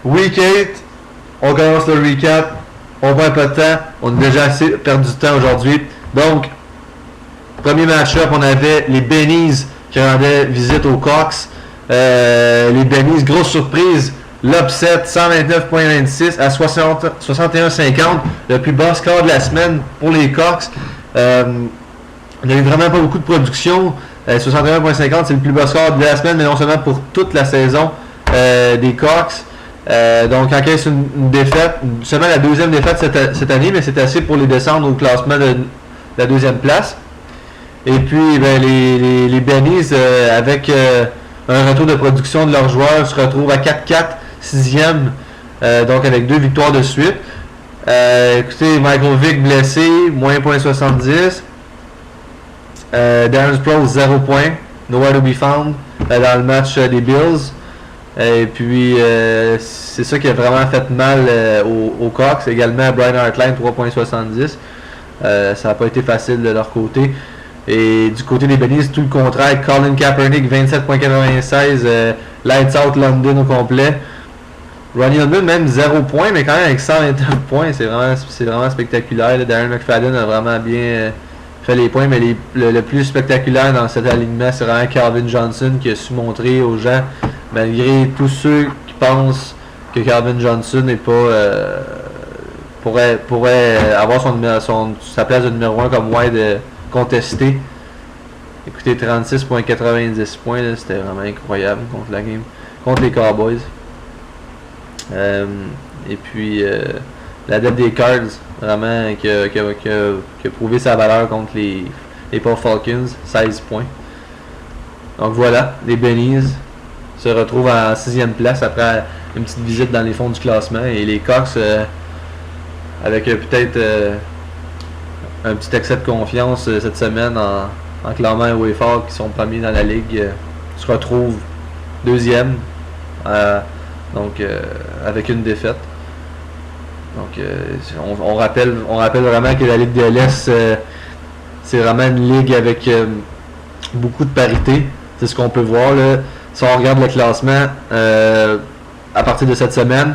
Week 8, on commence le recap. On va un peu de temps. On a déjà assez perdu du temps aujourd'hui. Donc, premier match-up, on avait les Bennies qui rendaient visite aux Cox. Les Bennies, grosse surprise. L'upset 129.26 à 61.50. Le plus bas score de la semaine pour les Cox. Il n'y a eu vraiment pas beaucoup de production. 61.50, c'est le plus bas score de la semaine, mais non seulement pour toute la saison des Cox. Donc, en caisse une défaite, seulement la deuxième défaite cette année, mais c'est assez pour les descendre au classement de la deuxième place. Et puis, ben, les Bennies, avec un retour de production de leurs joueurs, se retrouvent à 4-4, 6e, donc avec 2 victoires de suite. Écoutez, Michael Vick blessé, moins .70. Darren Sproles, 0 points. Nowhere to be found dans le match des Bills. Et puis, c'est ça qui a vraiment fait mal aux Cox. Également, Brian Hartline, 3.70. Ça n'a pas été facile de leur côté. Et du côté des Bennies, tout le contraire. Colin Kaepernick, 27.96. Lights out London au complet. Ronnie Hillman, même 0 points, mais quand même avec 129 points, c'est vraiment spectaculaire. Là. Darren McFadden a vraiment bien fait les points, mais le plus spectaculaire dans cet alignement, c'est vraiment Calvin Johnson qui a su montrer aux gens, malgré tous ceux qui pensent que Calvin Johnson n'est pas pourrait avoir sa place de numéro 1 comme wide contesté. Écoutez, 36.90 points, c'était vraiment incroyable contre les Cowboys. Et puis l'adepte des Cards, vraiment qui a prouvé sa valeur contre les Paul Falcons, 16 points. Donc voilà, les Bennies se retrouvent en 6e place après une petite visite dans les fonds du classement. Et les Cox, avec peut-être un petit excès de confiance cette semaine en clamant un way fort qui sont premiers dans la ligue, se retrouvent 2e. Donc, avec une défaite. Donc, on rappelle vraiment que la Ligue de l'Est, c'est vraiment une ligue avec beaucoup de parité. C'est ce qu'on peut voir. Là. Si on regarde le classement à partir de cette semaine,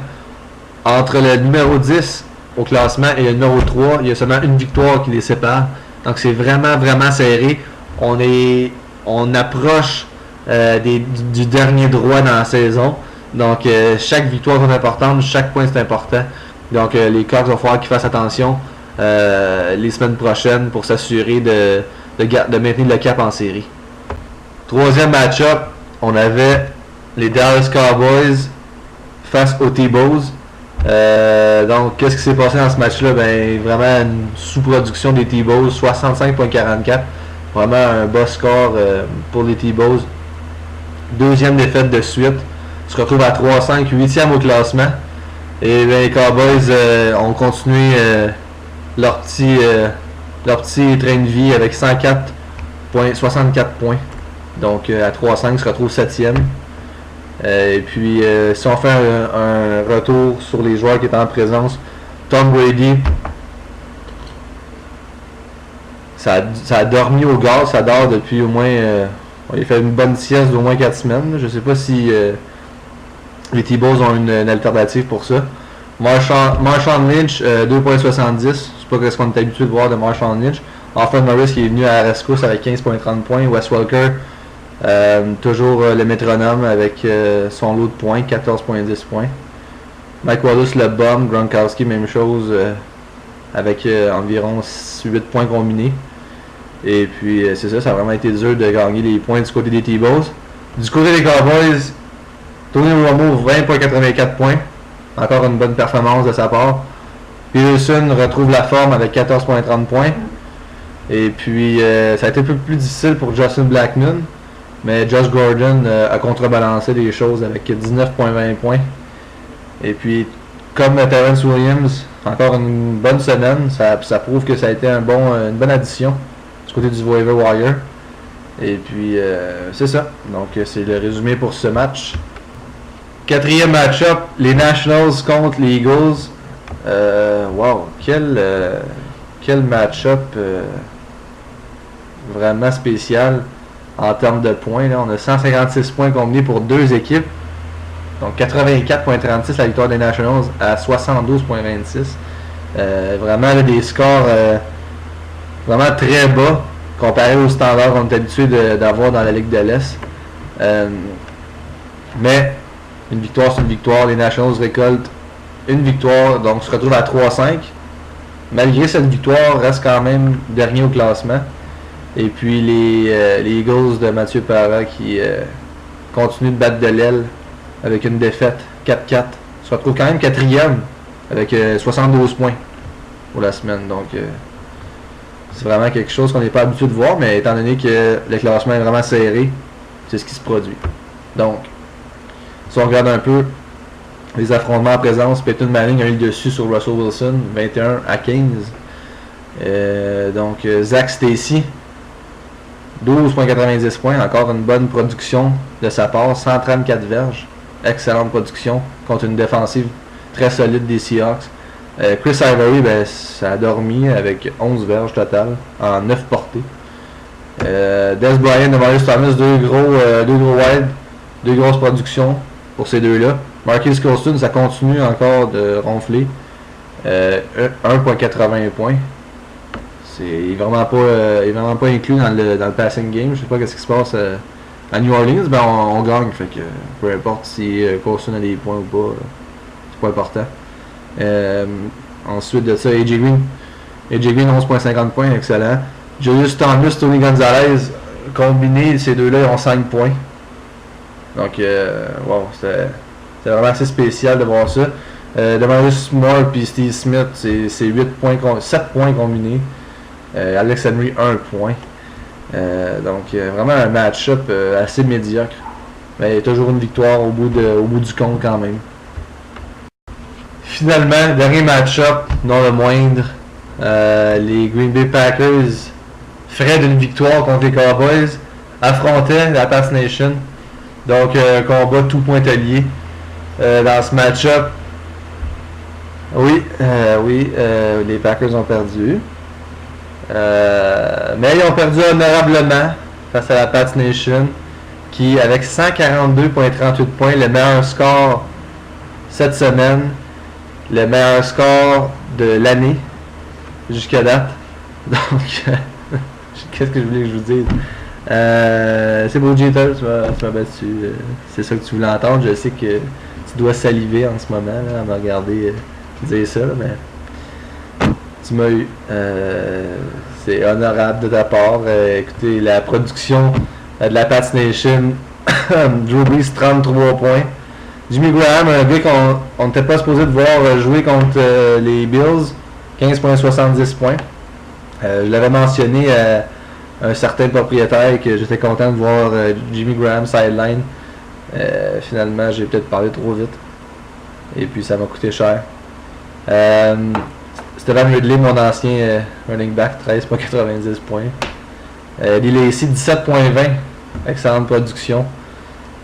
entre le numéro 10 au classement et le numéro 3, il y a seulement une victoire qui les sépare. Donc, c'est vraiment, vraiment serré. On approche du dernier droit dans la saison. Donc, chaque victoire est importante, chaque point c'est important. Donc, les Cox vont falloir qu'ils fassent attention les semaines prochaines pour s'assurer de maintenir le cap en série. Troisième match-up, on avait les Dallas Cowboys face aux T-Bows. Donc, qu'est-ce qui s'est passé dans ce match-là? Ben, vraiment une sous-production des T-Bows, 65.44. Vraiment un bas score pour les T-Bows. Deuxième défaite de suite. Se retrouve à 3-5, 8e au classement. Et bien, les Cowboys ont continué leur petit train de vie avec 104.64 points. Donc à 3-5, se retrouve 7e. Et puis, si on fait un retour sur les joueurs qui étaient en présence, Tom Brady, ça a dormi au gaz, ça dort depuis au moins... il a fait une bonne sieste d'au moins 4 semaines. Je ne sais pas si... les T-Bows ont une alternative pour ça. Marshawn Lynch, 2.70. C'est pas ce qu'on est habitué de voir de Marshawn Lynch. Alfred Morris qui est venu à la rescousse avec 15.30 points. Wes Welker, toujours le métronome avec son lot de points, 14.10 points. Mike Wallace, le bum. Gronkowski, même chose, avec environ 8 points combinés. Et puis, c'est ça, ça a vraiment été dur de gagner les points du côté des T-Bows. Du côté des Cowboys, Tony Romo, 20.84 points. Encore une bonne performance de sa part. Peterson retrouve la forme avec 14.30 points. Et puis, ça a été un peu plus difficile pour Justin Blackmon. Mais Josh Gordon a contrebalancé les choses avec 19.20 points. Et puis, comme Terrence Williams, encore une bonne semaine. Ça prouve que ça a été une bonne addition du côté du waiver wire. Et puis, c'est ça. Donc, c'est le résumé pour ce match. Quatrième match-up, les Nationals contre les Eagles. Wow, quel match-up vraiment spécial en termes de points. Là. On a 156 points combinés pour deux équipes. Donc 84.36 la victoire des Nationals à 72.26. Vraiment là, des scores vraiment très bas comparé aux standards qu'on est habitué d'avoir dans la Ligue de l'Est. Mais une victoire, c'est une victoire. Les Nationals récoltent une victoire, donc se retrouvent à 3-5. Malgré cette victoire, reste quand même dernier au classement. Et puis les Eagles de Mathieu Parra qui continuent de battre de l'aile avec une défaite 4-4. Se retrouvent quand même quatrième avec 72 points pour la semaine. Donc c'est vraiment quelque chose qu'on n'est pas habitué de voir, mais étant donné que le classement est vraiment serré, c'est ce qui se produit. Donc, si on regarde un peu les affrontements en présence, Peyton Manning a eu le dessus sur Russell Wilson, 21-15. Donc, Zach Stacy, 12.90 points, encore une bonne production de sa part, 134 verges, excellente production contre une défensive très solide des Seahawks. Chris Ivory, ben, ça a dormi avec 11 verges total en 9 portées. Des Bryant et Marius Thomas, deux gros wide, deux grosses productions pour ces deux-là. Marquis Colston, ça continue encore de ronfler. 1.80 points. Il n'est vraiment pas inclus dans le passing game. Je sais pas ce qui se passe à New Orleans, ben on gagne. Fait que peu importe si Colston a des points ou pas, c'est pas important. Ensuite de ça, AJ Green 11.50 points, excellent. Julius Thomas, Tony Gonzalez, combiné, ces deux-là ils ont 5 points. Donc, wow, c'était vraiment assez spécial de voir ça. Demarius Moore et Steve Smith, c'est 7 points combinés. Alex Henry, 1 point. Donc, vraiment un match-up assez médiocre. Mais toujours une victoire au bout du compte quand même. Finalement, dernier match-up, non le moindre, les Green Bay Packers, frais d'une victoire contre les Cowboys, affrontaient la Pass Nation. Donc, combat tout pointelier dans ce match-up. Oui, les Packers ont perdu. Mais ils ont perdu honorablement face à la Pass Nation, qui, avec 142.38 points, le meilleur score cette semaine, le meilleur score de l'année jusqu'à date. Donc, qu'est-ce que je voulais que je vous dise? C'est beau, Jeter, tu m'as battu. C'est ça que tu voulais entendre. Je sais que tu dois saliver en ce moment là, à me regarder dire ça, là, mais tu m'as eu. C'est honorable de ta part. Écoutez, la production de la Pats Nation, Drew Brees, 33 points. Jimmy Graham, un gars qu'on n'était pas supposé de voir jouer contre les Bills, 15.70 points. Je l'avais mentionné à un certain propriétaire que j'étais content de voir Jimmy Graham sideline. Finalement, j'ai peut-être parlé trop vite. Et puis, ça m'a coûté cher. Stephen Ridley, mon ancien running back, 13.90 points. Lee Lacy, 17.20. Excellente production.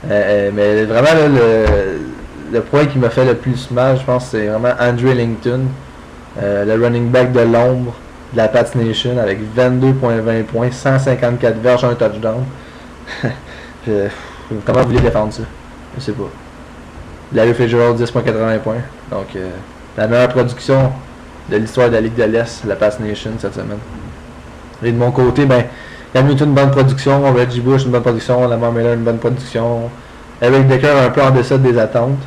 Mais vraiment, là, le point qui m'a fait le plus mal, je pense, c'est vraiment Andrew Ellington, le running back de l'ombre de la Pats Nation, avec 22.20 points, 154 verges, un touchdown. Comment vous voulez défendre ça? Je sais pas. Larry Fitzgerald, 10.80 points. Donc, la meilleure production de l'histoire de la Ligue de l'Est, la Pats Nation, cette semaine. Et de mon côté, ben, Cam Newton, une bonne production. Reggie Bush, une bonne production. Lamar Miller, une bonne production. Eric Decker, un peu en deçà des attentes.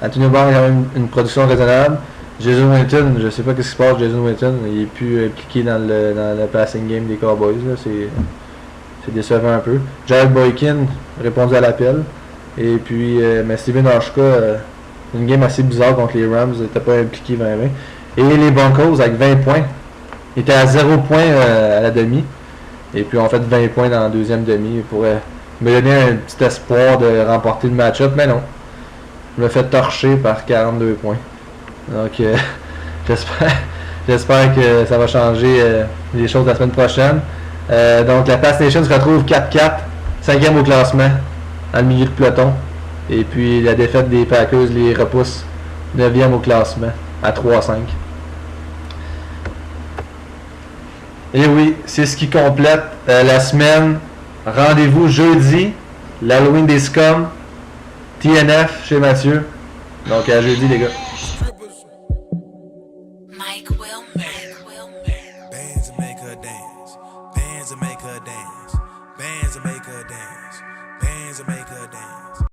Antonio Brown, quand même une production raisonnable. Jason Witten, je sais pas ce qui se passe. Jason Witten, il est plus impliqué dans le passing game des Cowboys. C'est décevant un peu. Jared Boykin, répondu à l'appel. Et puis, mais Steven Hauschka, une game assez bizarre contre les Rams. Il n'était pas impliqué 20-20. Et les Broncos, avec 20 points. Il était à 0 points à la demi. Et puis on fait 20 points dans la deuxième demi pour me donner un petit espoir de remporter le match-up, mais non. Je me fais torcher par 42 points. Donc j'espère que ça va changer les choses la semaine prochaine. Donc la Pass Nation se retrouve 4-4, 5e au classement, dans le milieu de peloton. Et puis la défaite des Packers les repousse 9e au classement, à 3-5. Et oui, c'est ce qui complète la semaine. Rendez-vous jeudi, l'Halloween des Scums. TNF chez Mathieu. Donc à jeudi les gars.